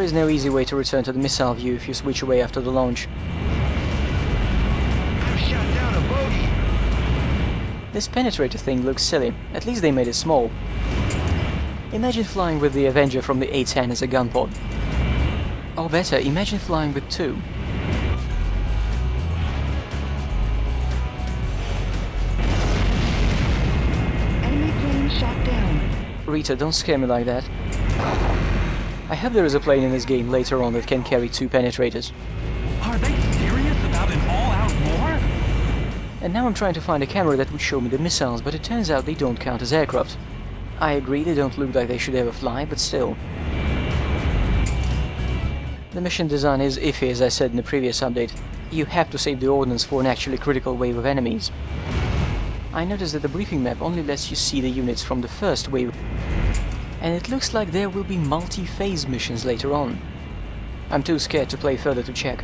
There is no easy way to return to the missile view if you switch away after the launch. I've shot down a bogey. This penetrator thing looks silly, at least they made it small. Imagine flying with the Avenger from the A-10 as a gun pod. Or better, imagine flying with two. Enemy plane shot down. Rita, don't scare me like that. I hope there is a plane in this game later on that can carry two penetrators. Are they serious about an all-out war? And now I'm trying to find a camera that would show me the missiles, but it turns out they don't count as aircraft. I agree, they don't look like they should ever fly, but still. The mission design is iffy, as I said in the previous update. You have to save the ordnance for an actually critical wave of enemies. I noticed that the briefing map only lets you see the units from the first wave, and it looks like there will be multi-phase missions later on. I'm too scared to play further to check.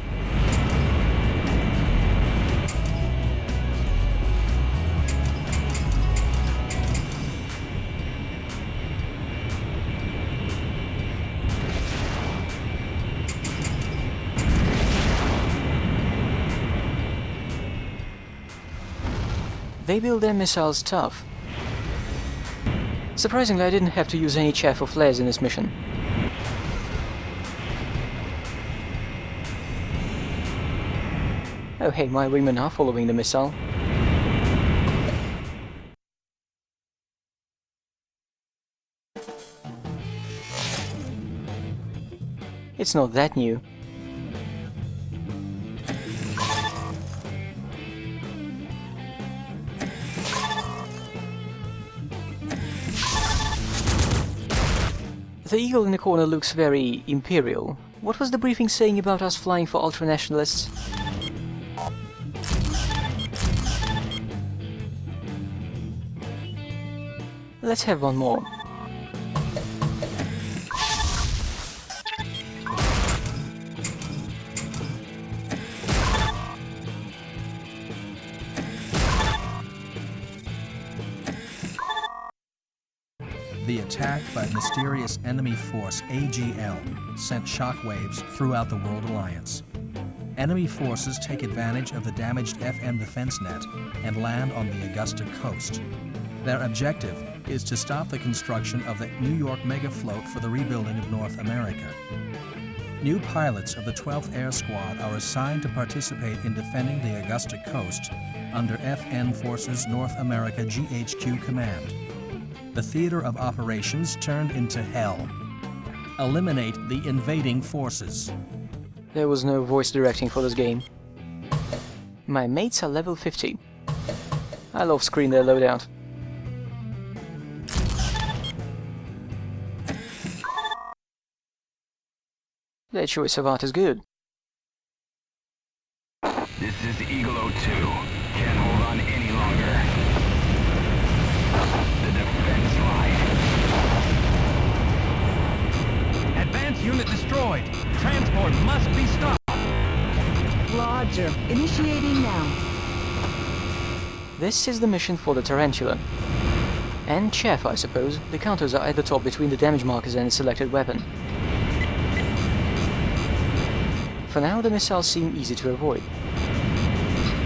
They build their missiles tough. Surprisingly, I didn't have to use any chaff or flares in this mission. Oh hey, my wingmen are following the missile. It's not that new. The eagle in the corner looks very imperial. What was the briefing saying about us flying for ultranationalists? Let's have one more. The attack by mysterious enemy force AGL sent shockwaves throughout the World Alliance. Enemy forces take advantage of the damaged FM defense net and land on the Augusta coast. Their objective is to stop the construction of the New York mega float for the rebuilding of North America. New pilots of the 12th Air Squad are assigned to participate in defending the Augusta coast under FN Forces North America GHQ command. The theater of operations turned into hell. Eliminate the invading forces. There was no voice directing for this game. My mates are level 50. I'll off-screen their loadout. Their choice of art is good. This is Eagle 02. Can't hold on any longer. The defense line. Advance unit destroyed. Transport must be stopped. Roger. Initiating now. This is the mission for the Tarantula. And Chaff, I suppose. The counters are at the top between the damage markers and the selected weapon. For now, the missiles seem easy to avoid.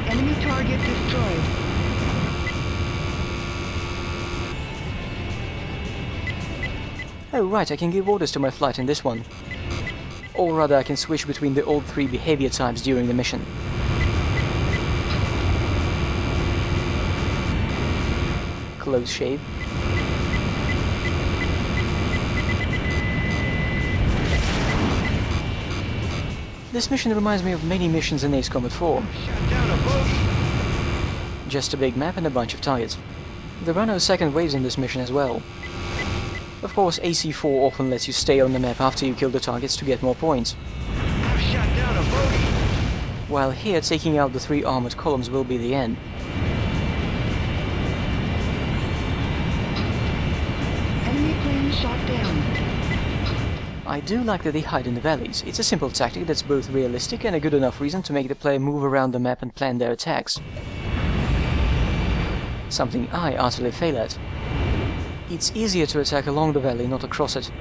Enemy target destroyed. Oh right, I can give orders to my flight in this one. Or rather, I can switch between the old three behavior types during the mission. Close shave. This mission reminds me of many missions in Ace Combat 4. Shot down a bogey. Just a big map and a bunch of targets. There are no second waves in this mission as well. Of course, AC4 often lets you stay on the map after you kill the targets to get more points. I've shot down a bogey. While here, taking out the 3 armored columns will be the end. Enemy plane shot down. I do like that they hide in the valleys. It's a simple tactic that's both realistic and a good enough reason to make the player move around the map and plan their attacks. Something I utterly fail at. It's easier to attack along the valley, not across it.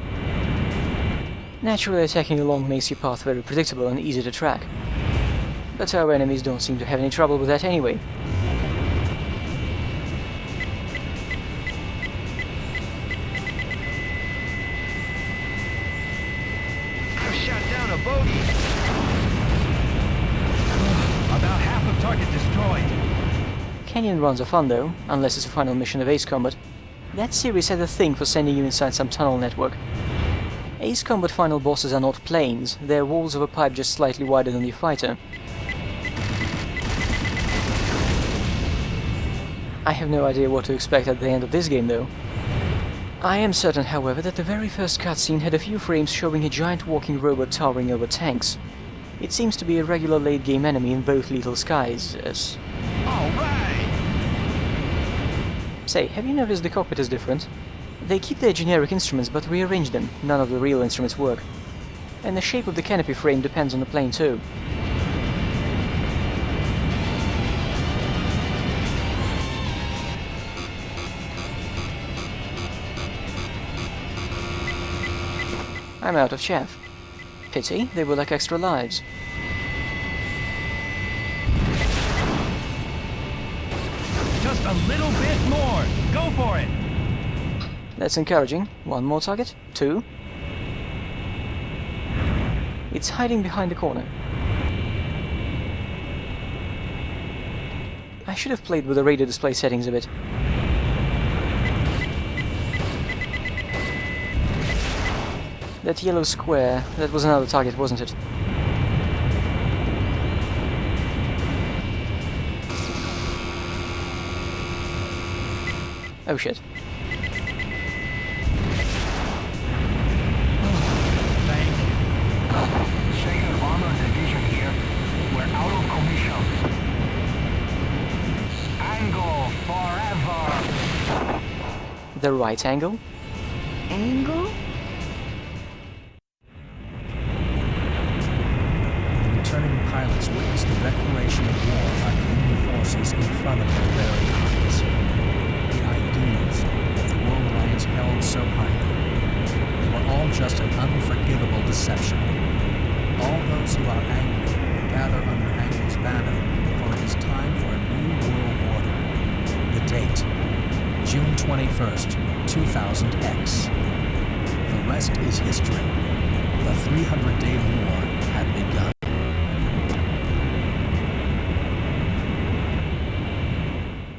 Naturally, attacking along makes your path very predictable and easy to track. But our enemies don't seem to have any trouble with that anyway. I've shot down a bogey. About half of target destroyed. Canyon runs are fun though, unless it's a final mission of Ace Combat. That series had a thing for sending you inside some tunnel network. Ace Combat final bosses are not planes, they're walls of a pipe just slightly wider than your fighter. I have no idea what to expect at the end of this game though. I am certain, however, that the very first cutscene had a few frames showing a giant walking robot towering over tanks. It seems to be a regular late-game enemy in both Lethal Skies, as... Alright! Say, have you noticed the cockpit is different? They keep their generic instruments but rearrange them, none of the real instruments work. And the shape of the canopy frame depends on the plane too. I'm out of chaff. Pity, they were like extra lives. Just a little bit more! Go for it! That's encouraging. One more target. 2. It's hiding behind the corner. I should have played with the radio display settings a bit. That yellow square, that was another target, wasn't it? Oh shit. Thank you. Second Bomber Division here. We're out of commission. Angle forever! The right angle? Angle? The returning pilots witnessed the declaration of war by the enemy forces in front of their very eyes. The ideals that the World Alliance held so highly, they were all just an unforgivable deception. All those who are angry gather under Angle's banner, for it is time for a new world order. The date, June 21st, 2000X. The rest is history. The 300-day war had begun.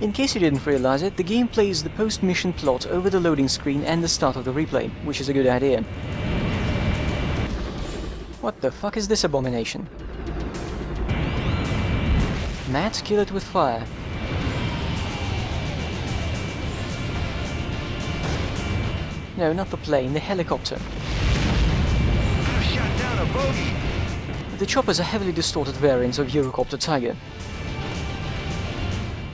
In case you didn't realize it, the game plays the post-mission plot over the loading screen and the start of the replay, which is a good idea. What the fuck is this abomination? Matt, kill it with fire. No, not the plane, the helicopter. I've shot down a bogey! The choppers are heavily distorted variants of Eurocopter Tiger.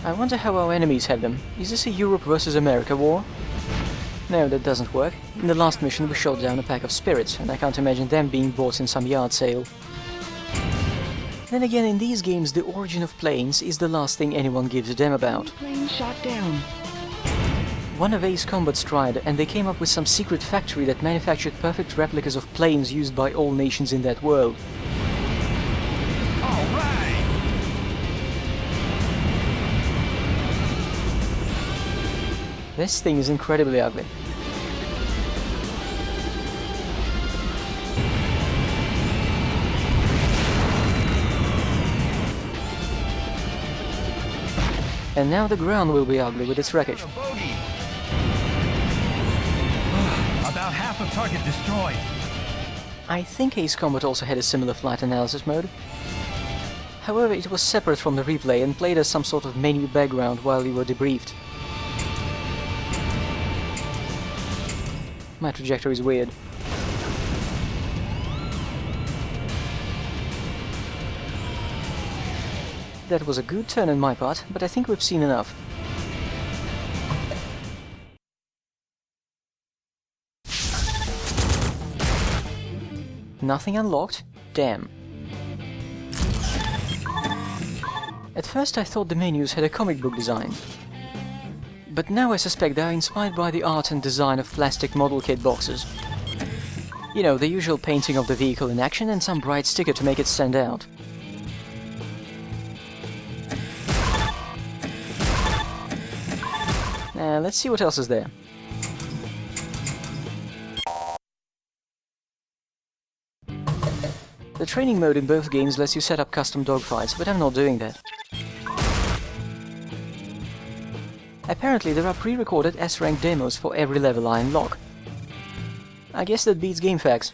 I wonder how our enemies have them. Is this a Europe versus America war? No, that doesn't work. In the last mission we shot down a pack of spirits, and I can't imagine them being bought in some yard sale. Then again, in these games the origin of planes is the last thing anyone gives a damn about. Plane shot down. One of Ace Combat's tried, and they came up with some secret factory that manufactured perfect replicas of planes used by all nations in that world. Alright! This thing is incredibly ugly. And now the ground will be ugly with its wreckage. A bogey! About half of target destroyed. I think Ace Combat also had a similar flight analysis mode. However, it was separate from the replay and played as some sort of menu background while you were debriefed. My trajectory is weird. That was a good turn on my part, but I think we've seen enough. Nothing unlocked? Damn. At first I thought the menus had a comic book design. But now I suspect they are inspired by the art and design of plastic model kit boxes. You know, the usual painting of the vehicle in action and some bright sticker to make it stand out. Let's see what else is there. The training mode in both games lets you set up custom dogfights, but I'm not doing that. Apparently there are pre-recorded S-rank demos for every level I unlock. I guess that beats GameFAQs.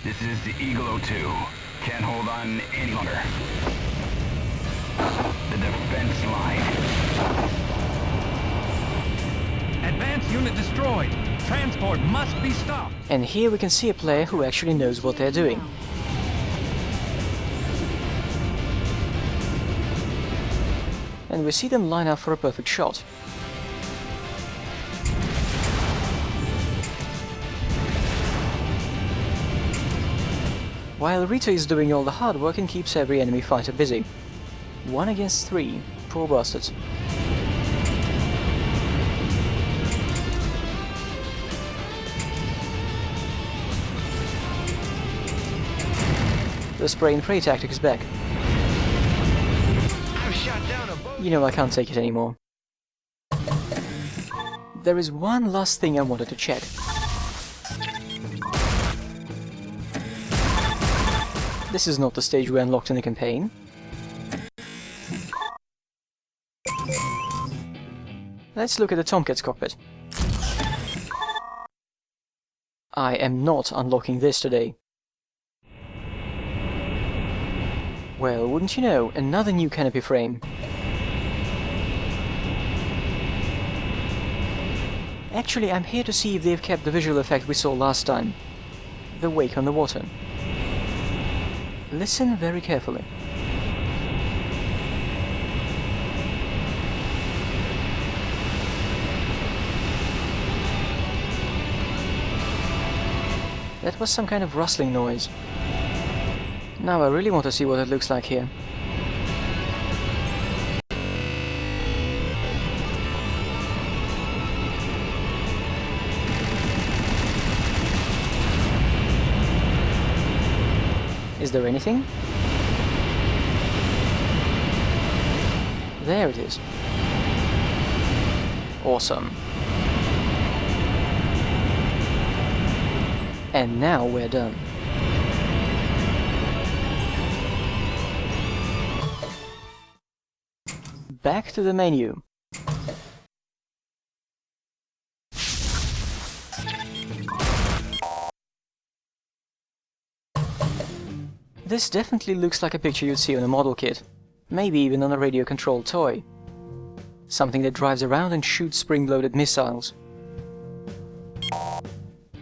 This is the Eagle 02. Can't hold on any longer. The defense line. Advanced unit destroyed. Transport must be stopped. And here we can see a player who actually knows what they're doing. And we see them line up for a perfect shot. While Rita is doing all the hard work and keeps every enemy fighter busy. 1 against 3. Poor bastards. The spray and pray tactic is back. You know I can't take it anymore. There is one last thing I wanted to check. This is not the stage we unlocked in the campaign. Let's look at the Tomcat's cockpit. I am not unlocking this today. Well, wouldn't you know, another new canopy frame. Actually, I'm here to see if they've kept the visual effect we saw last time. The wake on the water. Listen very carefully. That was some kind of rustling noise. Now I really want to see what it looks like here. Is there anything? There it is. Awesome. And now we're done. Back to the menu. This definitely looks like a picture you'd see on a model kit, maybe even on a radio-controlled toy. Something that drives around and shoots spring-loaded missiles.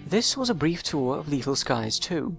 This was a brief tour of Lethal Skies 2.